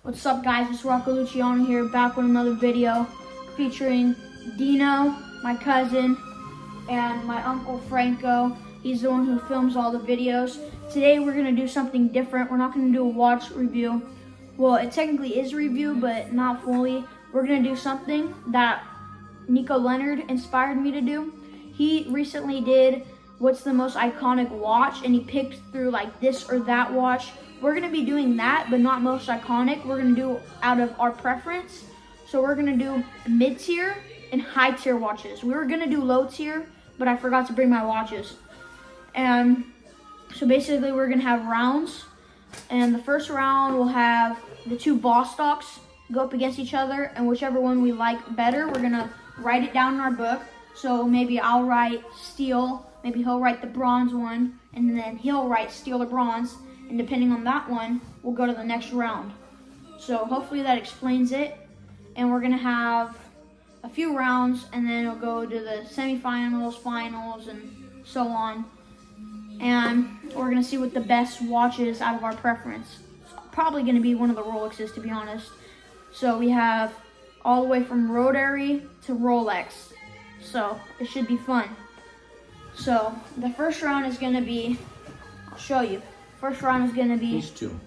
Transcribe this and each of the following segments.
What's up, guys? It's Rocco Luciano here, back with another video featuring Dino, my cousin, and my uncle Franco. He's the one who films all the videos. Today we're gonna do something different. We're not gonna do a watch review. Well, it technically is a review, but not fully. We're gonna do something that Nico Leonard inspired me to do. He recently did what's the most iconic watch, and he picked through like this or that watch. We're gonna be doing that, but not most iconic. We're gonna do out of our preference. So we're gonna do mid-tier and high-tier watches. We were gonna do low-tier, but I forgot to bring my watches. And so basically we're gonna have rounds. And the first round will have the two Vostocks go up against each other, and whichever one we like better, we're gonna write it down in our book. So maybe I'll write steel, maybe he'll write the bronze one, and then he'll write steel or bronze. And depending on that one, we'll go to the next round. So hopefully that explains it. And we're gonna have a few rounds, and then it'll go to the semifinals, finals, and so on. And we're gonna see what the best watch is out of our preference. It's probably gonna be one of the Rolexes, to be honest. So we have all the way from Rotary to Rolex. So it should be fun. So the first round is gonna be, I'll show you. First round is gonna be These two.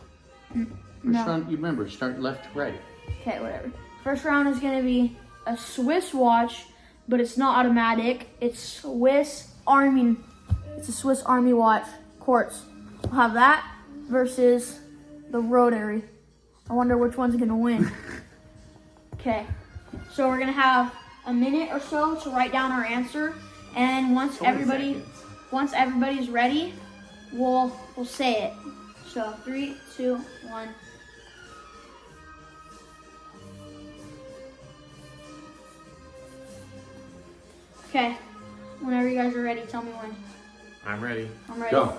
no. First round, you remember, start left to right. Okay, whatever. First round is gonna be a Swiss watch, but it's not automatic. It's Swiss Army. It's a Swiss Army watch, quartz. We'll have that versus the Rotary. I wonder which one's gonna win. Okay, so we're gonna have a minute or so to write down our answer, and once everybody's ready, we'll say it. So 3, 2, 1. Okay, whenever you guys are ready, tell me when. I'm ready. I'm ready. Go.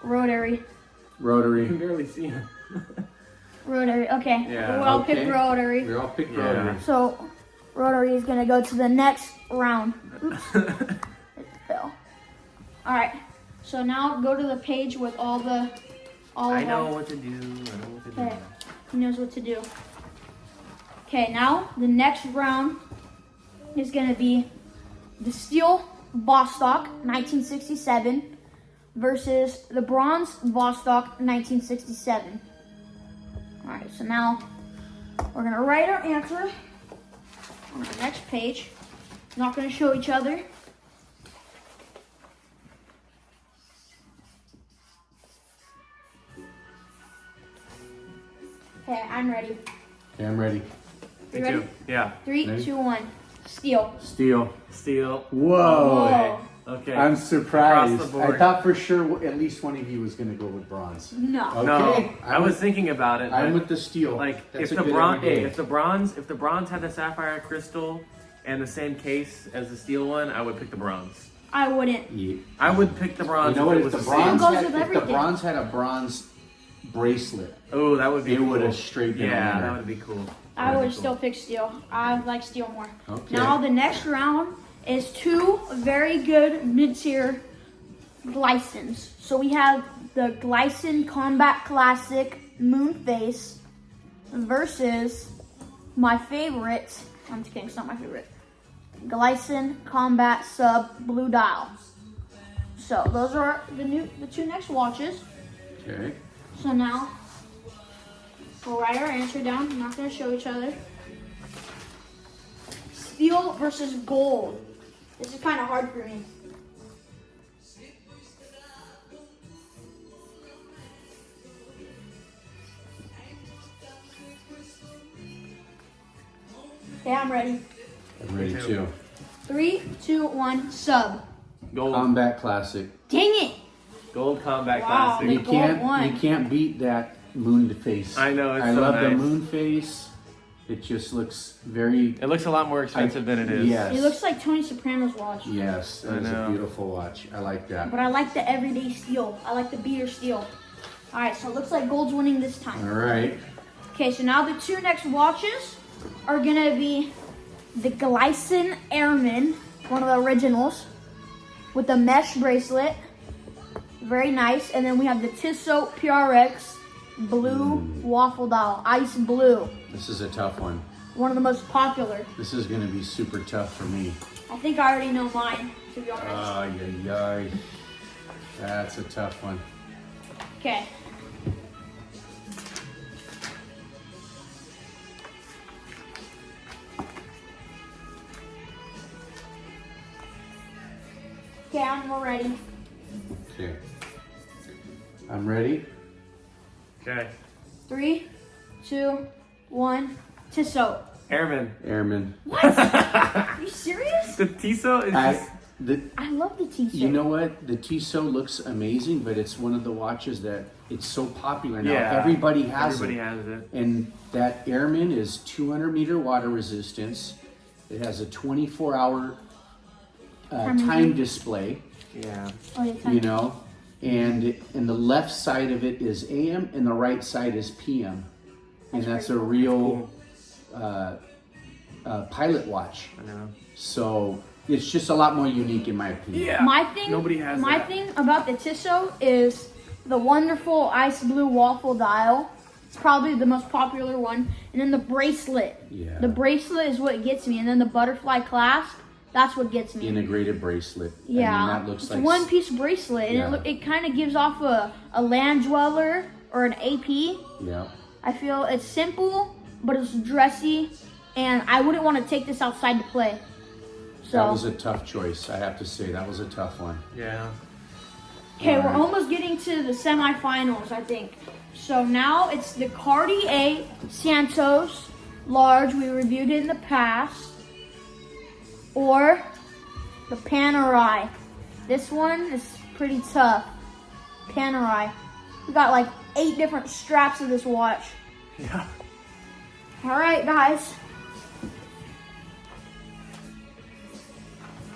Rotary. You can Rotary. barely see him. Rotary. Okay. Yeah. We all Okay. picked Rotary. We all picked Yeah. Rotary. So Rotary is gonna go to the next round. Oops. It fell. All right. So now go to the page with all the. I know what to do. I know what to do. Okay. He knows what to do. Okay. Now the next round is gonna be the steel Vostok 1967 versus the bronze Vostok 1967. All right, so now we're gonna write our answer on the next page. Not gonna show each other. Okay, I'm ready. Okay, I'm ready. You Me ready? too. Yeah. 3, Ready? 2, 1. Steel. Steel. Steel. Whoa. Whoa. Okay. I'm surprised. Across the board. I thought for sure at least one of you was going to go with bronze. No. Okay. No, I was thinking about it. I'm but, with the steel. like That's if a the good bronze, everyday. if the bronze had the sapphire crystal and the same case as the steel one, I would pick the bronze. I wouldn't. Yeah. I would pick the bronze. You know what? If If it the was the same. bronze goes had, with if the everything. bronze had a bronze bracelet, Oh, that would be. it cool. would have straight been Yeah, on that there. would be cool. I would Cool. still pick steel. I like steel more. Okay. Now the next round is two very good mid-tier Glycins. So we have the Glycin Combat Classic Moonface versus my favorite. I'm just kidding, it's not my favorite. Glycin Combat Sub Blue Dial. So those are the two next watches. Okay. So now we'll write our answer down. I'm not going to show each other. Steel versus gold. This is kind of hard for me. Okay, I'm ready. I'm ready Me too. too. 3, 2, 1, sub. Gold. Combat Classic. Dang it! Gold combat Wow. classic. The You gold can't. one. You can't beat that moon face. I know, it's I so love the nice. moon face. It just looks very. It looks a lot more expensive than it is. Yes. It looks like Tony Soprano's watch. Yes, that I is a know. beautiful watch. I like that. But I like the everyday steel. I like the beater steel. Alright, so it looks like gold's winning this time. All right. Okay, so now the two next watches are gonna be the Glycin Airman, one of the originals, with the mesh bracelet. Very nice. And then we have the Tissot PRX blue waffle dial, ice blue. This is a tough one. One of the most popular. This is gonna be super tough for me. I think I already know mine, to be honest. Ay, ay, ay. That's a tough one. Okay. Okay, I'm ready. Okay. I'm ready. Okay. 3, 2, 1. Tissot. Airman. Airman. What? Are you serious? The Tissot is just. I love the Tissot. You know what? The Tissot looks amazing, but it's one of the watches that it's so popular now. Yeah. Everybody has Everybody it. has it. And that Airman is 200-meter water resistance. It has a 24-hour time display, Yeah. Oh, yeah, you know, and the left side of it is AM and the right side is PM. And that's a real pilot watch. I know. So it's just a lot more unique in my opinion. Yeah. My thing, Nobody has my that. thing about the Tissot is the wonderful ice blue waffle dial. It's probably the most popular one. And then the bracelet. Yeah. The bracelet is what gets me. And then the butterfly clasp, that's what gets me. Integrated bracelet. Yeah. I mean, that looks it's like a one-piece bracelet. And Yeah. it kind of gives off a land dweller or an AP. Yeah. I feel it's simple, but it's dressy. And I wouldn't want to take this outside to play. So. That was a tough choice, I have to say. That was a tough one. Yeah. Okay, we're Alright. almost getting to the semifinals, I think. So now it's the Cartier Santos large. We reviewed it in the past. Or the Panerai. This one is pretty tough. Panerai. We got like 8 different straps of this watch. Yeah. All right, guys.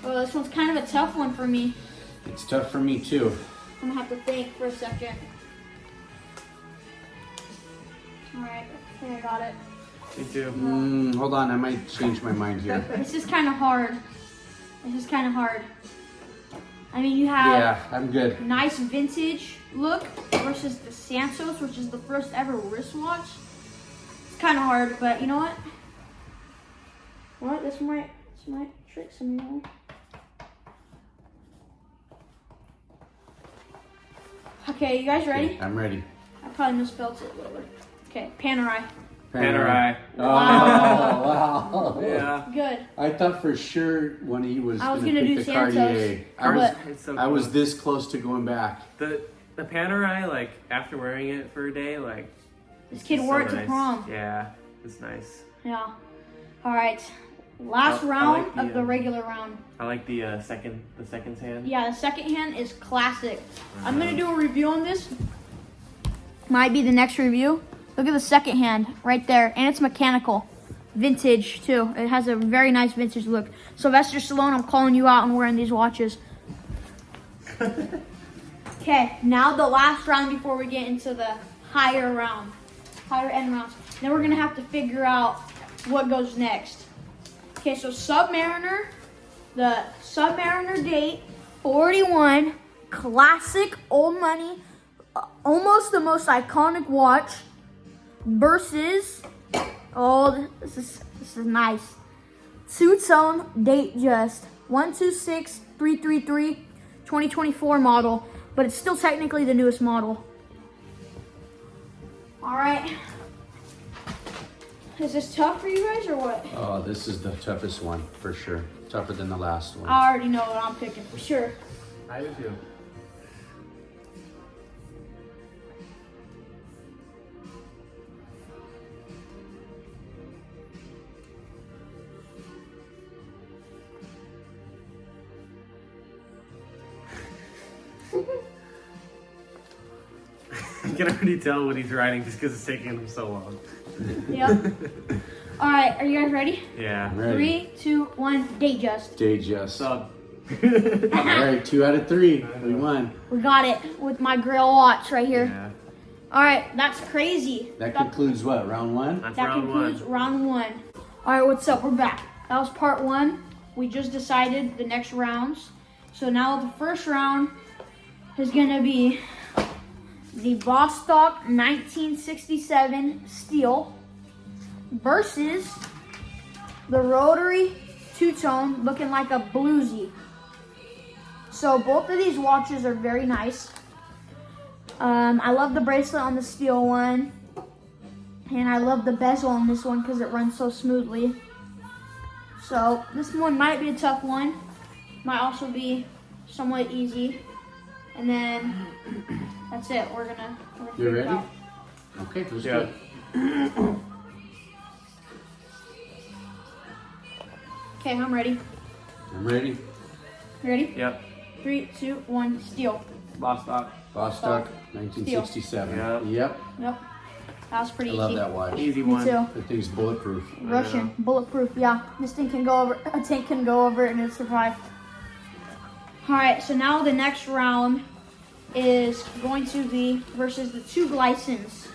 Well, this one's kind of a tough one for me. It's tough for me too. I'm gonna have to think for a second. All right, I think I got it. Me too. Hold on, I might change my mind here. This is kind of hard. This is kind of hard. I mean, you have Yeah, I'm good. nice vintage look versus the Santos, which is the first ever wristwatch. It's kind of hard, but you know what? What? This might trick some of you. Okay, you guys ready? Okay, I'm ready. I probably misspelled it a little bit. Okay, Panerai. Panerai. Oh, wow. Yeah. Good. I thought for sure one of you was I was going to gonna pick do the Santos. Cartier. But- It's so I was close. this close to going back. The Panerai, like after wearing it for a day, like This kid it's wore so it to nice. prom. Yeah, it's nice. Yeah. All right. Last I round like the, of the regular round. I like the second hand. Yeah, the second hand is classic. I'm gonna do a review on this. Might be the next review. Look at the second hand right there, and it's mechanical, vintage too. It has a very nice vintage look. Sylvester Stallone, I'm calling you out on wearing these watches. Okay, now the last round before we get into the higher end rounds. Then we're gonna have to figure out what goes next. Okay, so Submariner, the Submariner Date 41, classic old money, almost the most iconic watch, versus, oh, this is nice, two-tone Datejust 126333 2024 model, but it's still technically the newest model. All right. Is this tough for you guys or what? Oh, this is the toughest one for sure. Tougher than the last one. I already know what I'm picking for sure. I do too. I can already tell what he's writing just because it's taking him so long. Yep. All right, are you guys ready? Yeah. I'm ready. 3, 2, 1, Datejust. Datejust. Sub. All right, 2 out of 3. We won. We got it with my Grail watch right here. Yeah. All right, that's crazy. That concludes what? Round 1? That's That round concludes one. round 1. All right, what's up? We're back. That was part 1. We just decided the next rounds. So now the first round is gonna be the Vostok 1967 steel versus the rotary two-tone looking like a bluesy. So both of these watches are very nice. I love the bracelet on the steel one, and I love the bezel on this one because it runs so smoothly. So this one might be a tough one, might also be somewhat easy. And then that's it. We're gonna You figure it ready? out. Okay, let's Yeah. do it. Okay, I'm ready. I'm ready. You ready? Yep. 3, 2, 1, steel. Vostok. Vostok, 1967. Yeah. Yep. Yep. That was pretty I easy. love that watch. Easy Me one. too. That thing's bulletproof. Russian, bulletproof. Yeah, this thing can go over. A tank can go over it and it survive. All right, so now the next round is going to be versus the two Glycins.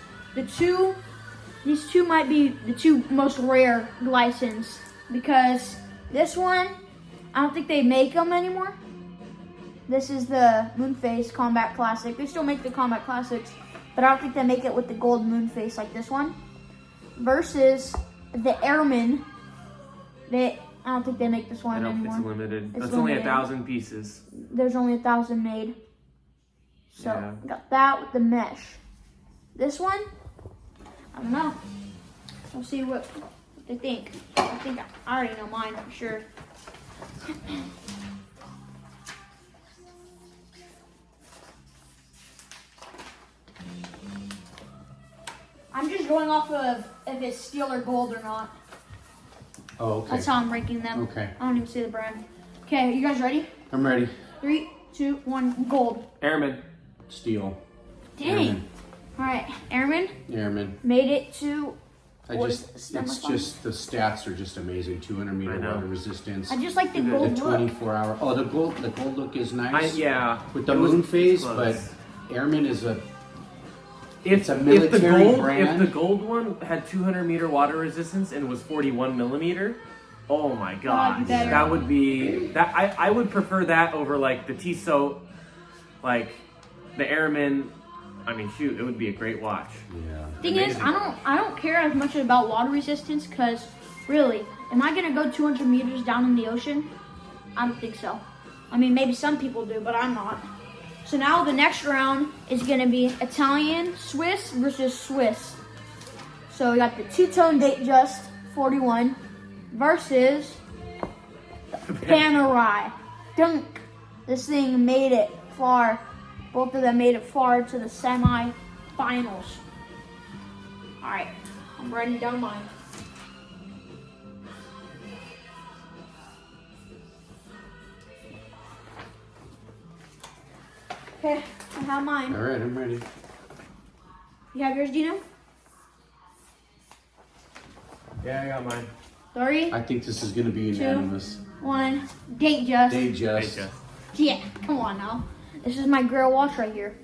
These two might be the two most rare Glycins because this one, I don't think they make them anymore. This is the Moonface Combat Classic. They still make the Combat Classics, but I don't think they make it with the gold Moonface like this one. Versus the Airman. I don't think they make this one anymore. It's limited. It's It's only limited. 1,000 pieces. There's only 1,000 made. So Yeah. got that with the mesh. This one, I don't know. We'll see what they think. I think I already know mine for sure. I'm just going off of if it's steel or gold or not. Oh, okay. That's how I'm ranking them. Okay. I don't even see the brand. Okay, you guys ready? I'm ready. 3, 2, 1, gold. Airman. Steel. Dang. Airman. All right, Airman Airman. made it to. I What just, is it, it's semifinals? just, the stats are just amazing. 200 meter I know. water resistance. I just like the The gold The look. 24 hour. Oh, the gold look is nice. Yeah. With the It was moon phase, close. but Airman is a, If, a military if brand. the gold one had 200 meter water resistance and was 41 millimeter, oh my god, better. that would be that. I would prefer that over like the Tissot, like the Airman. I mean, shoot, it would be a great watch. yeah. Thing is, Amazing. I don't care as much about water resistance because really, am I gonna go 200 meters down in the ocean? I don't think so. I mean, maybe some people do, but I'm not. So now the next round is gonna be Italian Swiss versus Swiss. So we got the two-tone Datejust 41 versus Panerai Dunk. This thing made it far. Both of them made it far to the semi-finals. All right, I'm writing down mine. Okay, I have mine. All right, I'm ready. You have yours, Dino? Yeah, I got mine. 3, I think this is going to be unanimous. 1, Datejust. They just. Yeah, come on now. This is my girl watch right here.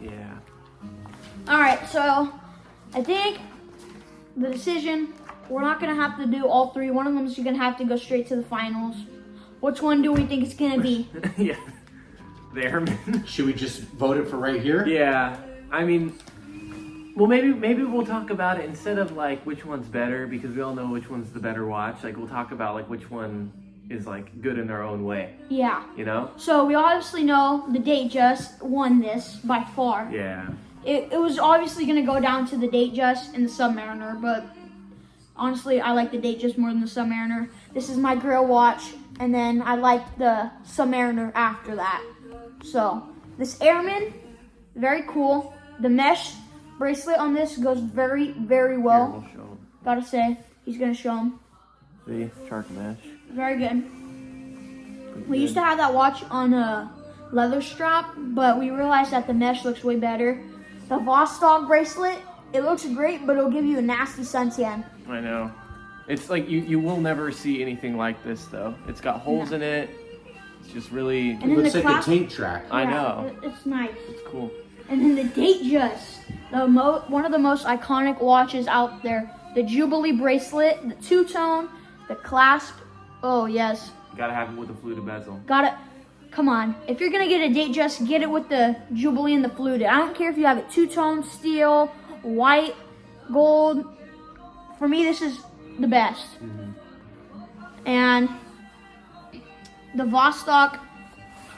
Yeah. All right, so I think the decision, we're not going to have to do all three. One of them is going to have to go straight to the finals. Which one do we think it's going to be? Yeah. The Airman. Should we just vote it for right here? Yeah. I mean, well, maybe we'll talk about it instead of like which one's better, because we all know which one's the better watch. Like we'll talk about like which one is like good in their own way. Yeah. You know? So we obviously know the Datejust won this by far. Yeah. It was obviously going to go down to the Datejust and the Submariner, but honestly, I like the Datejust more than the Submariner. This is my girl watch, and then I like the Submariner after that. So, this Airman, very cool. The mesh bracelet on this goes very, very Here, well. we'll show 'em. Gotta say, he's gonna show them. See? Shark mesh. Very good. We used to have that watch on a leather strap, but we realized that the mesh looks way better. The Vostok bracelet, it looks great, but it'll give you a nasty suntan. I know. It's like you will never see anything like this though. It's got holes in it. It's just really And It then looks the like class- a tank track. I Yeah, know. It's nice. It's cool. And then the Datejust, one of the most iconic watches out there. The Jubilee bracelet, the two-tone, the clasp. Oh yes, You gotta have it with a fluted bezel. got it. come on. If you're gonna get a Datejust, get it with the Jubilee and the fluted. I don't care if you have it two-tone, steel, white, gold. For me, this is the best. And the Vostok,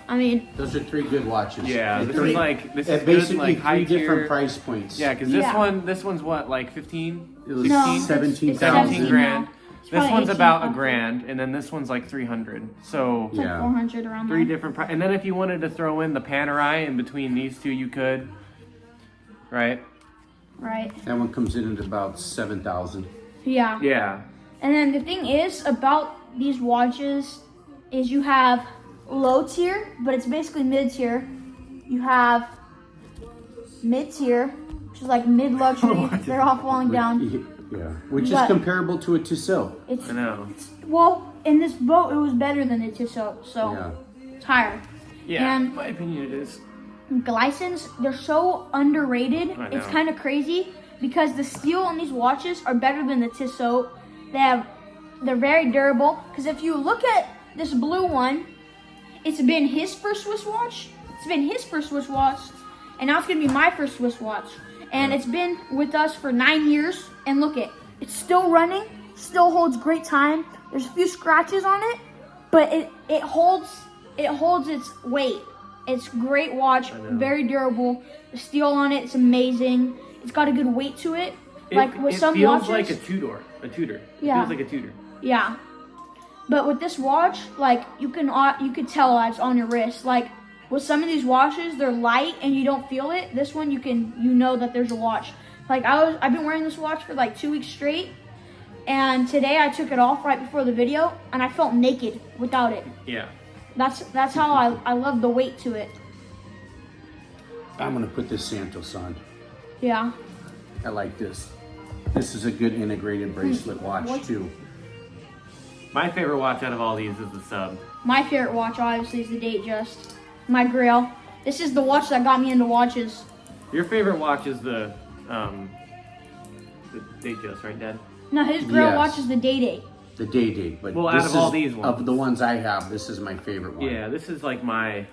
I mean, Those are 3 good watches. Yeah, And this three- is like this at is basically good, like 3 high different tier. price points. Yeah, because Yeah. this one's what, like 15, It was 16, 17,000. 17 grand. now. It's This probably one's 18 about a bucks. grand, and then this one's like 300. So it's like Yeah. 400 around 3 there. different and then if you wanted to throw in the Panerai in between these two, you could. Right? Right. That one comes in at about 7,000. Yeah. Yeah. And then the thing is about these watches is you have low tier, but it's basically mid tier. You have mid tier, which is like mid luxury. They're all falling down. Yeah, which is But- comparable to a Tissot. It's I know. well, in this boat, it was better than the Tissot, so Yeah. it's higher. Yeah. And- in my opinion, it is. Glycins, they're so underrated. I It's know. kind of crazy because the steel on these watches are better than the Tissot. They're very durable. Because if you look at this blue one, it's been his first Swiss watch. It's been his first Swiss watch, and now it's gonna be my first Swiss watch. And it's been with us for 9 years. And look it's still running, still holds great time. There's a few scratches on it, but it holds its weight. It's a great watch, I know. very durable. The steel on it is amazing. It's got a good weight to it. Like with it some feels watches, like a Tudor. It Yeah. feels like a Tudor. yeah. But with this watch, like you could tell it's on your wrist. Like with some of these watches, they're light and you don't feel it. This one, you know that there's a watch. Like I've been wearing this watch for like 2 weeks straight, and today I took it off right before the video, and I felt naked without it. Yeah. That's how I love the weight to it. I'm gonna put this Santos on. Yeah. I like this. This is a good integrated bracelet watch What? too. My favorite watch out of all these is the Sub. My favorite watch obviously is the Datejust. My Grail. This is the watch that got me into watches. Your favorite watch is the Datejust, right, Dad? No, his Grail Yes. watch is the Day. The Day, but Well, this out of all is- these ones. of the ones I have, this is my favorite one. Yeah, this is like my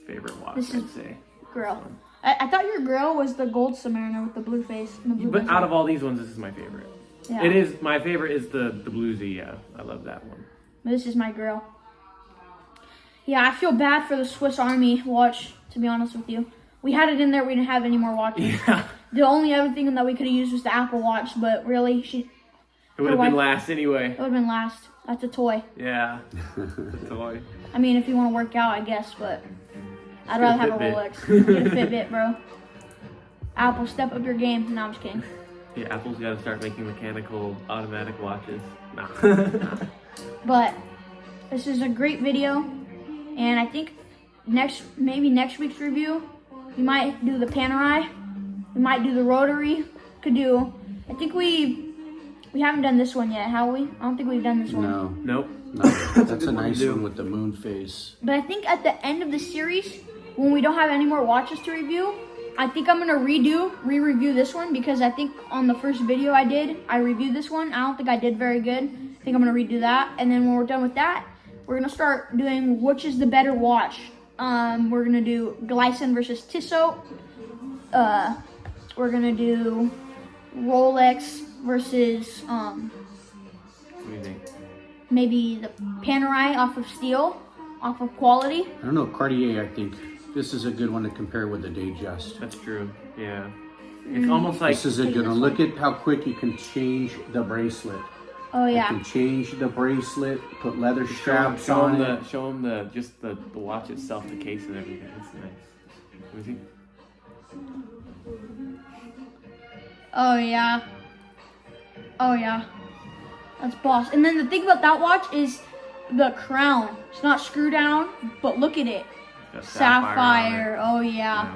favorite watch, This I'd is- say. Grail. I thought your Grail was the gold Submariner with the blue face. And the blue But bezel. out of all these ones, this is my favorite. Yeah. It is my favorite is the bluesy. Yeah, I love that one. But this is my Grail. Yeah, I feel bad for the Swiss Army watch, to be honest with you. We had it in there, we didn't have any more watches. Yeah, The only other thing that we could have used was the Apple Watch, but really, it it would have wife- been last anyway. would have been last. That's a toy. Yeah, toy. I mean, if you want to work out, I guess, but I'd Get a rather have a Fitbit. Rolex. Get a Fitbit, bro. Apple, step up your game. No, I'm just kidding. Yeah, Apple's got to start making mechanical, automatic watches. Nah. But this is a great video, and I think maybe next week's review, we might do the Panerai, we might do the Rotary, I think we haven't done this one yet, have we? I don't think we've done this one. No, Nope. no, that's a good one to nice do. one with the moon face. But I think at the end of the series, when we don't have any more watches to review, I think I'm gonna re-review this one, because I think on the first video I reviewed this one. I don't think I did very good. I think I'm gonna redo that, and then when we're done with that, we're gonna start doing which is the better watch. We're gonna do Glycin versus Tissot. We're gonna do Rolex versus What do you think? maybe the Panerai off of steel, off of quality. I don't know, Cartier, I think. This is a good one to compare with the Datejust. That's true. Yeah. It's almost like This is a take good this one. one. Look at how quick you can change the bracelet. Oh You yeah. can change the bracelet, put leather show straps them on it. the watch itself, the case and everything. It's nice. Let me see. Oh yeah. Oh yeah. That's boss. And then the thing about that watch is the crown. It's not screw down, but look at it. Got Sapphire. Oh on it. yeah.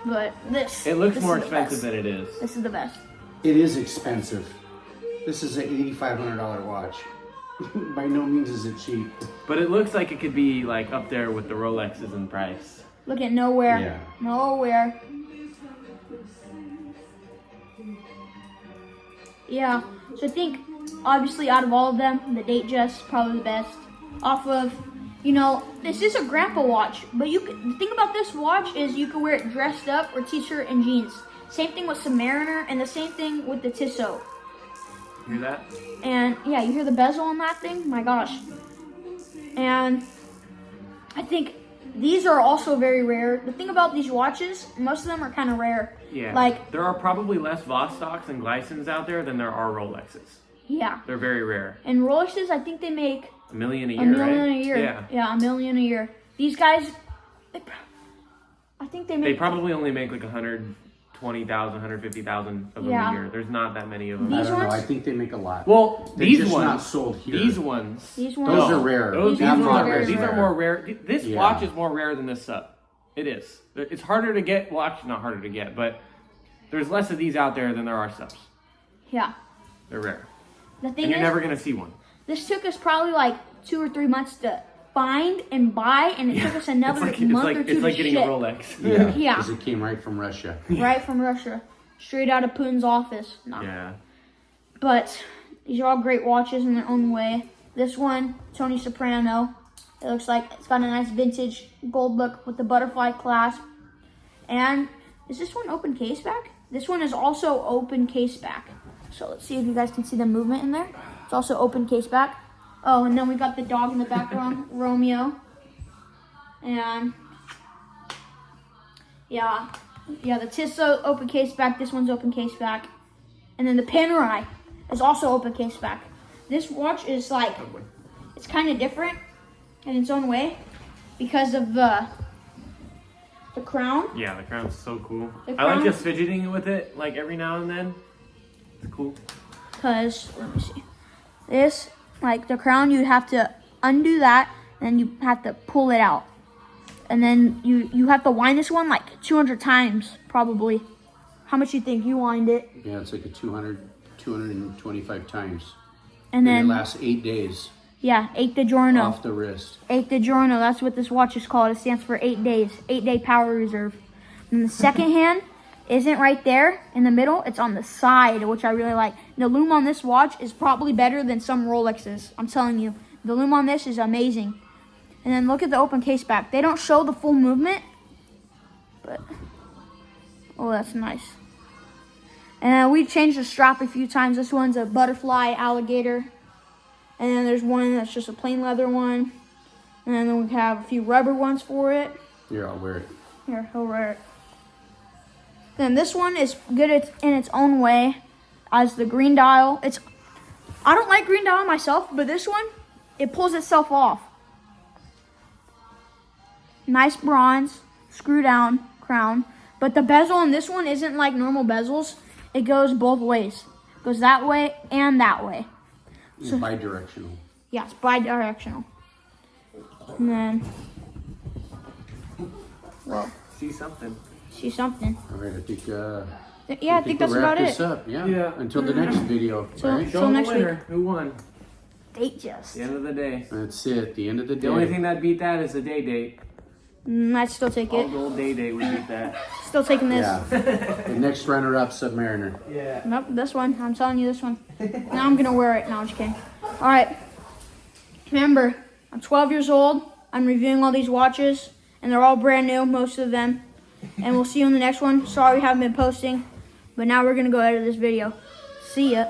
But this. It looks this more is the expensive best. than it is. This is the best. It is expensive. This is an $8,500 watch. By no means is it cheap. But it looks like it could be like up there with the Rolexes in price. Look at nowhere. Yeah. Nowhere. Yeah. So I think obviously out of all of them, the Datejust probably the best. Off of You know, this is a grandpa watch, but the thing about this watch is you can wear it dressed up or t-shirt and jeans. Same thing with Submariner, and the same thing with the Tissot. Hear that? And yeah, you hear the bezel on that thing? My gosh. And I think these are also very rare. The thing about these watches, most of them are kind of rare. Yeah. Like, there are probably less Vostoks and Glycens out there than there are Rolexes. yeah. They're very rare. And Rolexes, I think they make $1 million a year, a million right? a year. Yeah. $1 million a year. These guys, I think they make. They probably only make like 120,000, 150,000 of them Yeah. a year. There's not that many of them. I These don't know. ones? I think they make a lot. Well, They're these just ones, not sold here. These ones, These ones. Those are rare. These ones ones are are very rare. These are rare. more rare. This Yeah. watch is more rare than this sub. It is. It's harder to get. Well, actually, not harder to get, but there's less of these out there than there are subs. Yeah. They're rare, The thing and you're is, never gonna see one. this took us probably like 2 or 3 months to find and buy, and it took us another month or two it's like to getting ship. a Rolex. Yeah. Yeah. Because it came right from Russia. Right from Russia, straight out of Putin's office. No. Yeah. But these are all great watches in their own way. This one, Tony Soprano. It looks like it's got a nice vintage gold look with the butterfly clasp. And is this one open case back? This one is also open case back. So let's see if you guys can see the movement in there. It's also open case back. Oh, and then we got the dog in the background, Romeo. And yeah, the Tissot open case back. This one's open case back. And then the Panerai is also open case back. This watch is like, it's kind of different in its own way because of the crown. Yeah, the crown's so cool. The I like crown- just fidgeting with it, like every now and then. It's cool. Because, let me see. This, like the crown, you have to undo that, and you have to pull it out. And then you have to wind this one like 200 times, probably. How much you think you wind it? Yeah, it's like a 225 times. And And it then, lasts 8 days yeah, 8 de giorno. off the wrist. 8 de giorno, that's what this watch is called. It stands for 8 days, 8-day power reserve. And the second hand isn't right there in the middle, it's on the side, which I really like. The lume on this watch is probably better than some Rolexes, I'm telling you. The lume on this is amazing. And then look at the open case back. They don't show the full movement, but, oh, that's nice. And we changed the strap a few times. This one's a butterfly alligator. And then there's one that's just a plain leather one. And then we have a few rubber ones for it. Here, I'll wear it. Here, he'll wear it. Then this one is good in its own way as the green dial. I don't like green dial myself, but this one, it pulls itself off. Nice bronze, screw down crown. But the bezel on this one isn't like normal bezels. It goes both ways. It goes that way and that way. It's bi-directional. Yeah, it's bi-directional. And then, whoa, See something. see something. All right, I think. Yeah, I think that's we'll about wrap this it. up. Yeah. Yeah. Until the next video. So- Right? Show Till them next the winner. Who won? Date just. The end of the day. That's it. The end of the day. The only thing that beat that is the day date. I'd still take All it. gold day date would beat that. Still taking this. Yeah. The next runner-up, Submariner. Yeah. Nope, this one. I'm telling you this one. Now I'm gonna wear it. No, I'm just kidding. All right. Remember, I'm 12 years old. I'm reviewing all these watches, and they're all brand new, most of them. And we'll see you in the next one. Sorry we haven't been posting, but now we're gonna go edit this video. See ya.